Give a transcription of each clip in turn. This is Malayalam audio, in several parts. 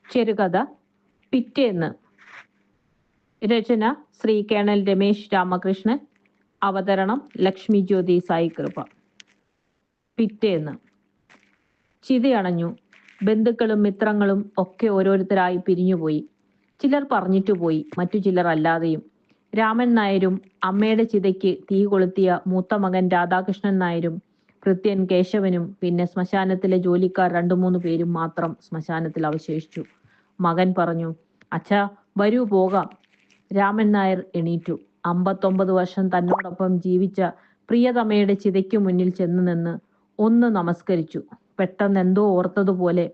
ചെറുകഥ പിറ്റേന്ന്. രചന ശ്രീ കേണൽ രമേശ് രാമകൃഷ്ണൻ. അവതരണം ലക്ഷ്മി ജ്യോതി സായികൃപ. പിറ്റേന്ന്. ചിതയണഞ്ഞു. ബന്ധുക്കളും മിത്രങ്ങളും ഒക്കെ ഓരോരുത്തരായി പിരിഞ്ഞുപോയി. ചിലർ പറഞ്ഞിട്ടുപോയി, മറ്റു ചിലർ അല്ലാതെയും. രാമൻ നായരും അമ്മയുടെ ചിതയ്ക്ക് തീ കൊളുത്തിയ മൂത്ത മകൻ രാധാകൃഷ്ണൻ നായരും ഭൃത്യൻ കേശവനും പിന്നെ ശ്മശാനത്തിലെ ജോലിക്കാർ 2-3 പേരും മാത്രം ശ്മശാനത്തിൽ അവശേഷിച്ചു. മകൻ പറഞ്ഞു, അച്ഛാ, വരൂ പോകാം. രാമൻ നായർ എണീറ്റു. 59 വർഷം തന്നോടൊപ്പം ജീവിച്ച പ്രിയതമയുടെ ചിതയ്ക്കു മുന്നിൽ ചെന്ന് നിന്ന് ഒന്ന് നമസ്കരിച്ചു. പെട്ടെന്ന് എന്തോ ഓർത്തതുപോലെ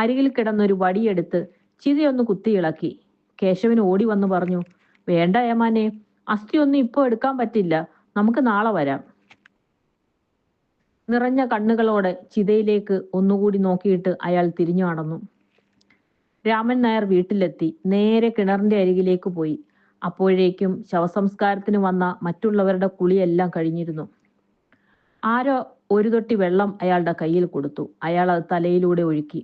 അരികിൽ കിടന്നൊരു വടിയെടുത്ത് ചിതയൊന്ന് കുത്തിയിളക്കി. കേശവൻ ഓടി വന്ന് പറഞ്ഞു, വേണ്ട ഏമാനെ, അസ്ഥിയൊന്നും ഇപ്പോൾ എടുക്കാൻ പറ്റില്ല, നമുക്ക് നാളെ വരാം. നിറഞ്ഞ കണ്ണുകളോടെ ചിതയിലേക്ക് ഒന്നുകൂടി നോക്കിയിട്ട് അയാൾ തിരിഞ്ഞു നടന്നു. രാമൻ നായർ വീട്ടിലെത്തി. നേരെ കിണറിന്റെ അരികിലേക്ക് പോയി. അപ്പോഴേക്കും ശവസംസ്കാരത്തിന് വന്ന മറ്റുള്ളവരുടെ കുളിയെല്ലാം കഴിഞ്ഞിരുന്നു. ആരോ ഒരു തൊട്ടി വെള്ളം അയാളുടെ കയ്യിൽ കൊടുത്തു. അയാൾ അത് തലയിലൂടെ ഒഴുക്കി.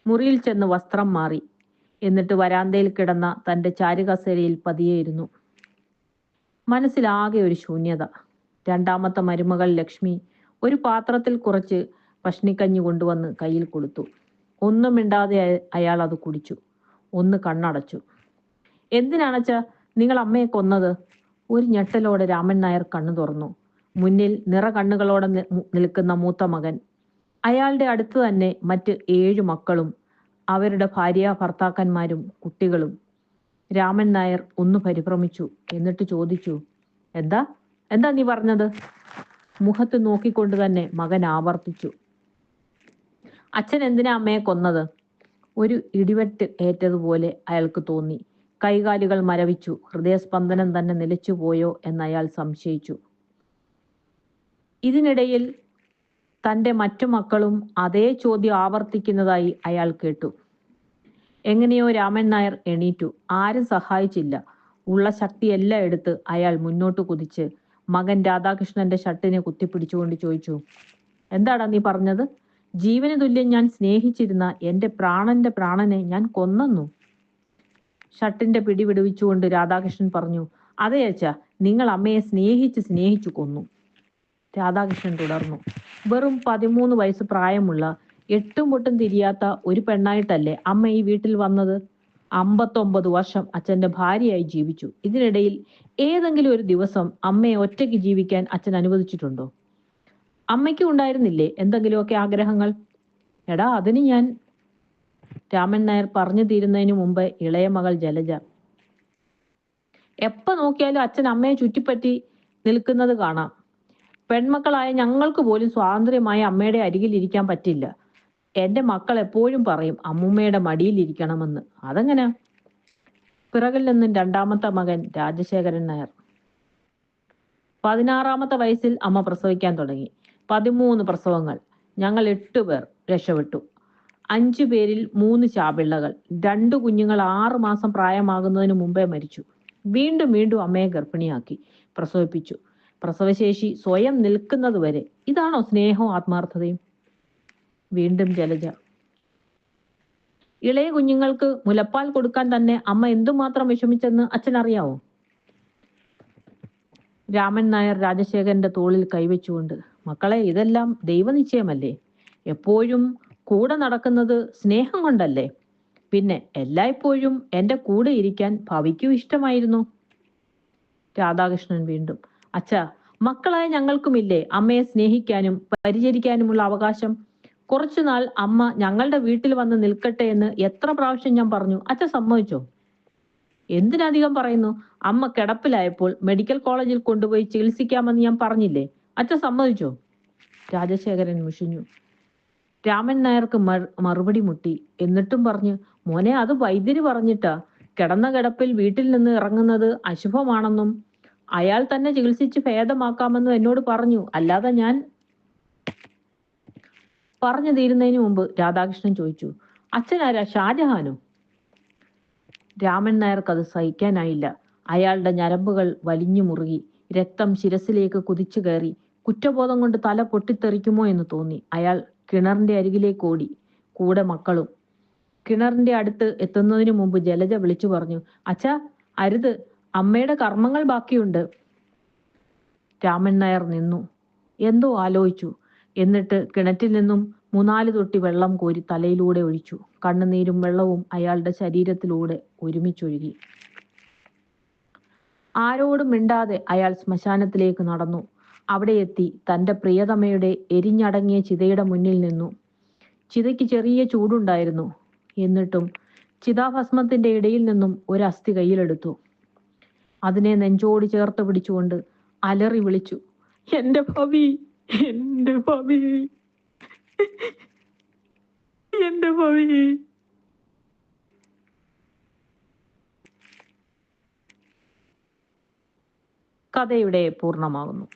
മുറിയിൽ ചെന്ന് വസ്ത്രം മാറി. എന്നിട്ട് വരാന്തയിൽ കിടന്ന തൻ്റെ ചാരുകസേരയിൽ പതിയെയിരുന്നു. മനസ്സിലാകെ ഒരു ശൂന്യത. രണ്ടാമത്തെ മരുമകൾ ലക്ഷ്മി ഒരു പാത്രത്തിൽ കുറച്ച് പഷ്ണിക്കഞ്ഞി കൊണ്ടുവന്ന് കയ്യിൽ കൊടുത്തു. ഒന്നും മിണ്ടാതെ അയാൾ അത് കുടിച്ചു. ഒന്ന് കണ്ണടച്ചു. എന്തിനാണച്ചാ നിങ്ങൾ അമ്മയെ കൊന്നത്? ഒരു ഞെട്ടലോടെ രാമൻ നായർ കണ്ണു തുറന്നു. മുന്നിൽ നിറ കണ്ണുകളോടെ നിൽക്കുന്ന മൂത്ത മകൻ. അയാളുടെ അടുത്ത് തന്നെ മറ്റ് 7 മക്കളും അവരുടെ ഭാര്യ ഭർത്താക്കന്മാരും കുട്ടികളും. രാമൻ നായർ ഒന്ന് പരിഭ്രമിച്ചു. എന്നിട്ട് ചോദിച്ചു, എന്താ എന്താ നീ പറഞ്ഞത്? മുഖത്ത് നോക്കിക്കൊണ്ട് തന്നെ മകൻ ആവർത്തിച്ചു, അച്ഛൻ എന്തിനാ അമ്മയെ കൊന്നത്? ഒരു ഇടിവെട്ട് ഏറ്റതുപോലെ അയാൾക്ക് തോന്നി. കൈകാലുകൾ മരവിച്ചു. ഹൃദയസ്പന്ദനം തന്നെ നിലച്ചുപോയോ എന്ന് അയാൾ സംശയിച്ചു. ഇതിനിടയിൽ തൻ്റെ മറ്റു മക്കളും അതേ ചോദ്യം ആവർത്തിക്കുന്നതായി അയാൾ കേട്ടു. എങ്ങനെയോ രാമൻ നായർ എണീറ്റു. ആരും സഹായിച്ചില്ല. ഉള്ള ശക്തിയെല്ലാം എടുത്ത് അയാൾ മുന്നോട്ട് കുതിച്ച് മകൻ രാധാകൃഷ്ണന്റെ ഷർട്ടിനെ കുത്തിപ്പിടിച്ചുകൊണ്ട് ചോദിച്ചു, എന്താടാ നീ പറഞ്ഞത്? ജീവന് തുല്യം ഞാൻ സ്നേഹിച്ചിരുന്ന എൻ്റെ പ്രാണന്റെ പ്രാണനെ ഞാൻ കൊന്നു. ഷർട്ടിന്റെ പിടി വിടുവിച്ചുകൊണ്ട് രാധാകൃഷ്ണൻ പറഞ്ഞു, അതെ അച്ഛാ, നിങ്ങൾ അമ്മയെ സ്നേഹിച്ചു കൊന്നു. രാധാകൃഷ്ണൻ തുടർന്നു, വെറും 13 വയസ്സ് പ്രായമുള്ള എട്ടും പൊട്ടും തിരിയാത്ത ഒരു പെണ്ണായിട്ടല്ലേ അമ്മ ഈ വീട്ടിൽ വന്നത്? 59 വർഷം അച്ഛൻ്റെ ഭാര്യയായി ജീവിച്ചു. ഇതിനിടയിൽ ഏതെങ്കിലും ഒരു ദിവസം അമ്മയെ ഒറ്റയ്ക്ക് ജീവിക്കാൻ അച്ഛൻ അനുവദിച്ചിട്ടുണ്ടോ? അമ്മയ്ക്കും ഉണ്ടായിരുന്നില്ലേ എന്തെങ്കിലുമൊക്കെ ആഗ്രഹങ്ങൾ? എടാ, അതിന് ഞാൻ... രാമൻ നായർ പറഞ്ഞു തീരുന്നതിന് മുമ്പ് ഇളയ മകൾ ജലജ, എപ്പോൾ നോക്കിയാലും അച്ഛൻ അമ്മയെ ചുറ്റിപ്പറ്റി നിൽക്കുന്നത് കാണാം. പെൺമക്കളായ ഞങ്ങൾക്ക് പോലും സ്വാതന്ത്ര്യമായി അമ്മയുടെ അരികിൽ ഇരിക്കാൻ പറ്റില്ല. എൻ്റെ മക്കൾ എപ്പോഴും പറയും അമ്മുമ്മയുടെ മടിയിൽ ഇരിക്കണമെന്ന്. അതെങ്ങനെ? പിറകിൽ നിന്നും രണ്ടാമത്തെ മകൻ രാജശേഖരൻ നായർ. 16ാമത്തെ വയസ്സിൽ അമ്മ പ്രസവിക്കാൻ തുടങ്ങി. 13 പ്രസവങ്ങൾ. ഞങ്ങൾ 8 പേർ രക്ഷപ്പെട്ടു. 5 പേരിൽ 3 ചാപിള്ളകൾ. 2 കുഞ്ഞുങ്ങൾ 6 മാസം പ്രായമാകുന്നതിന് മുമ്പേ മരിച്ചു. വീണ്ടും വീണ്ടും അമ്മയെ ഗർഭിണിയാക്കി പ്രസവിപ്പിച്ചു. പ്രസവശേഷി സ്വയം നിൽക്കുന്നത് വരെ. ഇതാണോ സ്നേഹവും ആത്മാർത്ഥതയും? വീണ്ടും ജലജ. ഇളയ കുഞ്ഞുങ്ങൾക്ക് മുലപ്പാൽ കൊടുക്കാൻ തന്നെ അമ്മ എന്തുമാത്രം വിഷമിച്ചെന്ന് അച്ഛൻ അറിയാവോ? രാമൻ നായർ രാജശേഖരന്റെ തോളിൽ കൈവച്ചുകൊണ്ട്, മക്കളെ, ഇതെല്ലാം ദൈവനിശ്ചയമല്ലേ? എപ്പോഴും കൂടെ നടക്കുന്നത് സ്നേഹം കൊണ്ടല്ലേ? പിന്നെ എല്ലായ്പ്പോഴും എൻ്റെ കൂടെ ഇരിക്കാൻ ഭവിക്കും ഇഷ്ടമായിരുന്നു. രാധാകൃഷ്ണൻ വീണ്ടും, അച്ഛാ, മക്കളായ ഞങ്ങൾക്കുമില്ലേ അമ്മയെ സ്നേഹിക്കാനും പരിചരിക്കാനുമുള്ള അവകാശം? കുറച്ചുനാൾ അമ്മ ഞങ്ങളുടെ വീട്ടിൽ വന്ന് നിൽക്കട്ടെ എന്ന് എത്ര പ്രാവശ്യം ഞാൻ പറഞ്ഞു. അച്ഛൻ സമ്മതിച്ചോ? എന്തിനധികം പറയുന്നു? അമ്മ കിടപ്പിലായപ്പോൾ മെഡിക്കൽ കോളേജിൽ കൊണ്ടുപോയി ചികിത്സിക്കാമെന്ന് ഞാൻ പറഞ്ഞില്ലേ? അച്ഛൻ സമ്മതിച്ചോ? രാജശേഖരൻ മുഷിഞ്ഞു. രാമൻ നായർക്ക് മറുപടി മുട്ടി. എന്നിട്ടും പറഞ്ഞു, മോനെ, അത് വൈദ്യര് പറഞ്ഞിട്ടാ. കിടന്ന കിടപ്പിൽ വീട്ടിൽ നിന്ന് ഇറങ്ങുന്നത് അശുഭമാണെന്നും അയാൾ തന്നെ ചികിത്സിച്ച് ഭേദമാക്കാമെന്നും എന്നോട് പറഞ്ഞു. അല്ലാതെ ഞാൻ... പറഞ്ഞു തീരുന്നതിന് മുമ്പ് രാധാകൃഷ്ണൻ ചോദിച്ചു, അച്ഛനാരാ, ഷാജഹാനോ? രാമൻ നായർക്ക് അത് സഹിക്കാനായില്ല. അയാളുടെ ഞരമ്പുകൾ വലിഞ്ഞു മുറുകി. രക്തം ശിരസിലേക്ക് കുതിച്ചു കയറി. കുറ്റബോധം കൊണ്ട് തല പൊട്ടിത്തെറിക്കുമോ എന്ന് തോന്നി. അയാൾ കിണറിന്റെ അരികിലേക്ക് ഓടി. കൂടെ മക്കളും. കിണറിന്റെ അടുത്ത് എത്തുന്നതിനു മുമ്പ് ജലജ വിളിച്ചു പറഞ്ഞു, അച്ഛാ, അരുത്, അമ്മയുടെ കർമ്മങ്ങൾ ബാക്കിയുണ്ട്. രാമൻ നായർ നിന്നു, എന്തോ ആലോചിച്ചു. എന്നിട്ട് കിണറ്റിൽ നിന്നും 3-4 തൊട്ടി വെള്ളം കോരി തലയിലൂടെ ഒഴിച്ചു. കണ്ണുനീരും വെള്ളവും അയാളുടെ ശരീരത്തിലൂടെ ഒരുമിച്ചൊഴുകി. ആരോടും മിണ്ടാതെ അയാൾ ശ്മശാനത്തിലേക്ക് നടന്നു. അവിടെ എത്തി തന്റെ പ്രിയതമയുടെ എരിഞ്ഞടങ്ങിയ ചിതയുടെ മുന്നിൽ നിന്നു. ചിതയ്ക്ക് ചെറിയ ചൂടുണ്ടായിരുന്നു. എന്നിട്ടും ചിതാഭസ്മത്തിന്റെ ഇടയിൽ നിന്നും ഒരു അസ്ഥി കയ്യിലെടുത്തു. അതിനെ നെഞ്ചോട് ചേർത്ത് പിടിച്ചുകൊണ്ട് അലറി വിളിച്ചു, എന്റെ ഭവി, എന്റെ ഭവി, എന്റെ ഭവി. കഥ ഇവിടെ പൂർണ്ണമാകുന്നു.